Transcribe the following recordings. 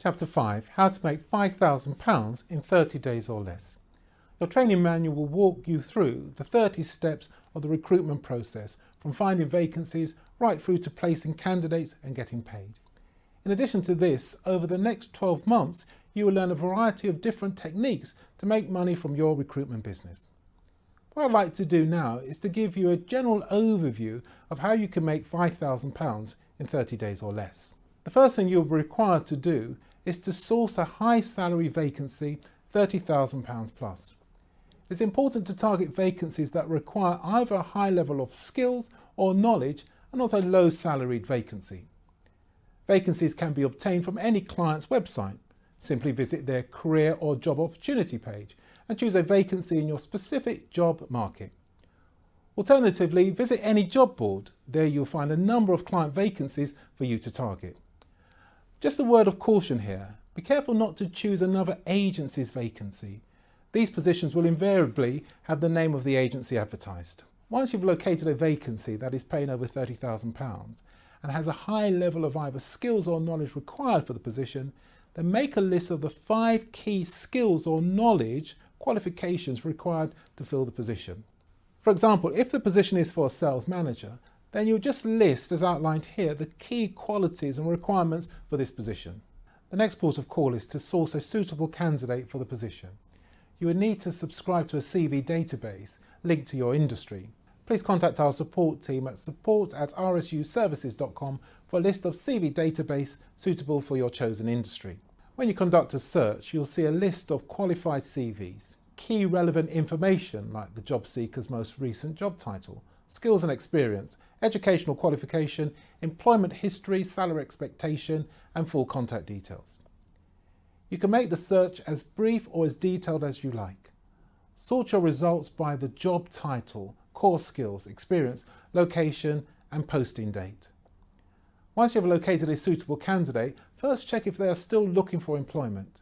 Chapter 5, How to Make £5,000 in 30 days or less. Your training manual will walk you through the 30 steps of the recruitment process, from finding vacancies right through to placing candidates and getting paid. In addition to this, over the next 12 months, you will learn a variety of different techniques to make money from your recruitment business. What I'd like to do now is to give you a general overview of how you can make £5,000 in 30 days or less. The first thing you'll be required to do is to source a high salary vacancy, £30,000 plus. It's important to target vacancies that require either a high level of skills or knowledge and not a low salaried vacancy. Vacancies can be obtained from any client's website. Simply visit their career or job opportunity page and choose a vacancy in your specific job market. Alternatively, visit any job board. There you'll find a number of client vacancies for you to target. Just a word of caution here, be careful not to choose another agency's vacancy. These positions will invariably have the name of the agency advertised. Once you've located a vacancy that is paying over £30,000 and has a high level of either skills or knowledge required for the position, then make a list of the 5 key skills or knowledge qualifications required to fill the position. For example, if the position is for a sales manager, then you'll just list, as outlined here, the key qualities and requirements for this position. The next port of call is to source a suitable candidate for the position. You would need to subscribe to a CV database linked to your industry. Please contact our support team at support@rsuservices.com for a list of CV database suitable for your chosen industry. When you conduct a search, you'll see a list of qualified CVs. Key relevant information like the job seeker's most recent job title, skills and experience, educational qualification, employment history, salary expectation, and full contact details. You can make the search as brief or as detailed as you like. Sort your results by the job title, core skills, experience, location, and posting date. Once you have located a suitable candidate, first check if they are still looking for employment,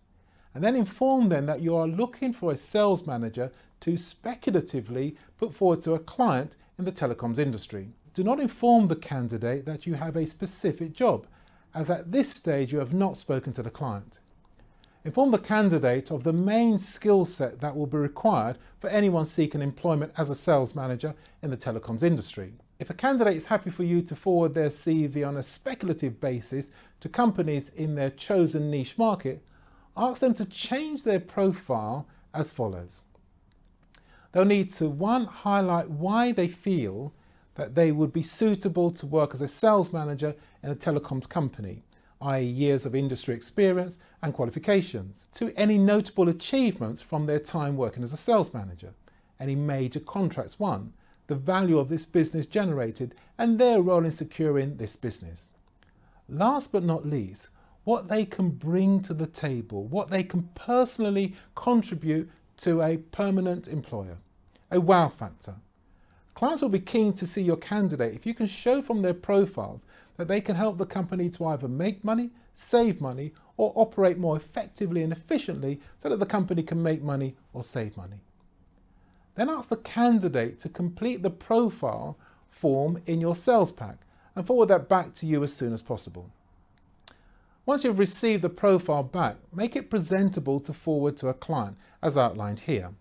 and then inform them that you are looking for a sales manager to speculatively put forward to a client in the telecoms industry. Do not inform the candidate that you have a specific job, as at this stage you have not spoken to the client. Inform the candidate of the main skill set that will be required for anyone seeking employment as a sales manager in the telecoms industry. If a candidate is happy for you to forward their CV on a speculative basis to companies in their chosen niche market, ask them to change their profile as follows. They'll need to, 1, highlight why they feel that they would be suitable to work as a sales manager in a telecoms company, i.e. years of industry experience and qualifications. 2, any notable achievements from their time working as a sales manager, any major contracts won, the value of this business generated, and their role in securing this business. Last but not least, what they can bring to the table, what they can personally contribute to a permanent employer, a wow factor. Clients will be keen to see your candidate if you can show from their profiles that they can help the company to either make money, save money, or operate more effectively and efficiently so that the company can make money or save money. Then ask the candidate to complete the profile form in your sales pack and forward that back to you as soon as possible. Once you've received the profile back, make it presentable to forward to a client, as outlined here.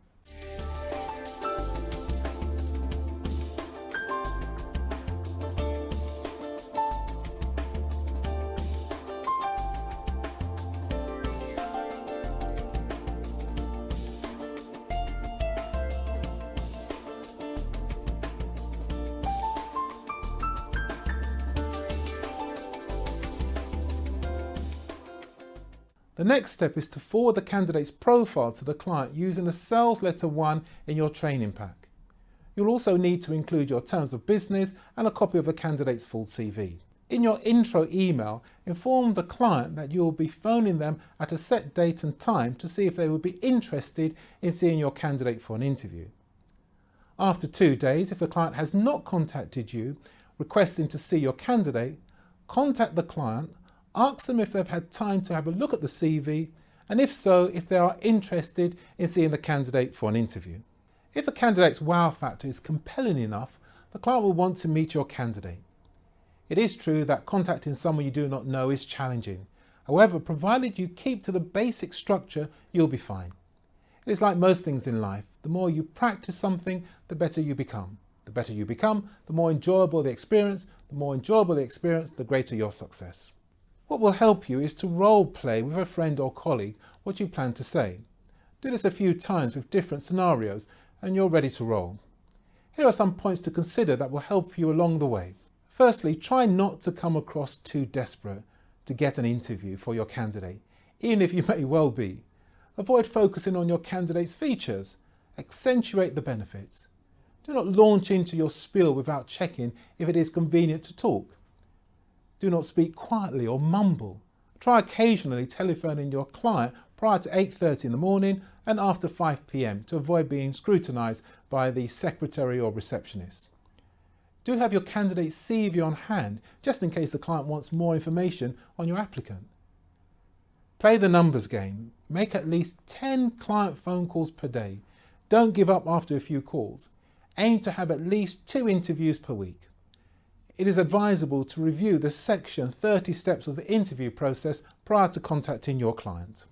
The next step is to forward the candidate's profile to the client using the Sales Letter 1 in your training pack. You'll also need to include your terms of business and a copy of the candidate's full CV. In your intro email, inform the client that you will be phoning them at a set date and time to see if they would be interested in seeing your candidate for an interview. After 2 days, if the client has not contacted you requesting to see your candidate, contact the client, ask them if they've had time to have a look at the CV, and if so, if they are interested in seeing the candidate for an interview. If the candidate's wow factor is compelling enough, the client will want to meet your candidate. It is true that contacting someone you do not know is challenging, However, provided you keep to the basic structure, you'll be fine. It is like most things in life. The more you practice something, the better you become. The better you become, the more enjoyable the experience. The more enjoyable the experience, the greater your success. What will help you is to role play with a friend or colleague what you plan to say. Do this a few times with different scenarios and you're ready to roll. Here are some points to consider that will help you along the way. Firstly, try not to come across too desperate to get an interview for your candidate, even if you may well be. Avoid focusing on your candidate's features. Accentuate the benefits. Do not launch into your spiel without checking if it is convenient to talk. Do not speak quietly or mumble. Try occasionally telephoning your client prior to 8:30 in the morning and after 5 p.m. to avoid being scrutinised by the secretary or receptionist. Do have your candidate's CV on hand just in case the client wants more information on your applicant. Play the numbers game. Make at least 10 client phone calls per day. Don't give up after a few calls. Aim to have at least 2 interviews per week. It is advisable to review the section 30 steps of the interview process prior to contacting your client.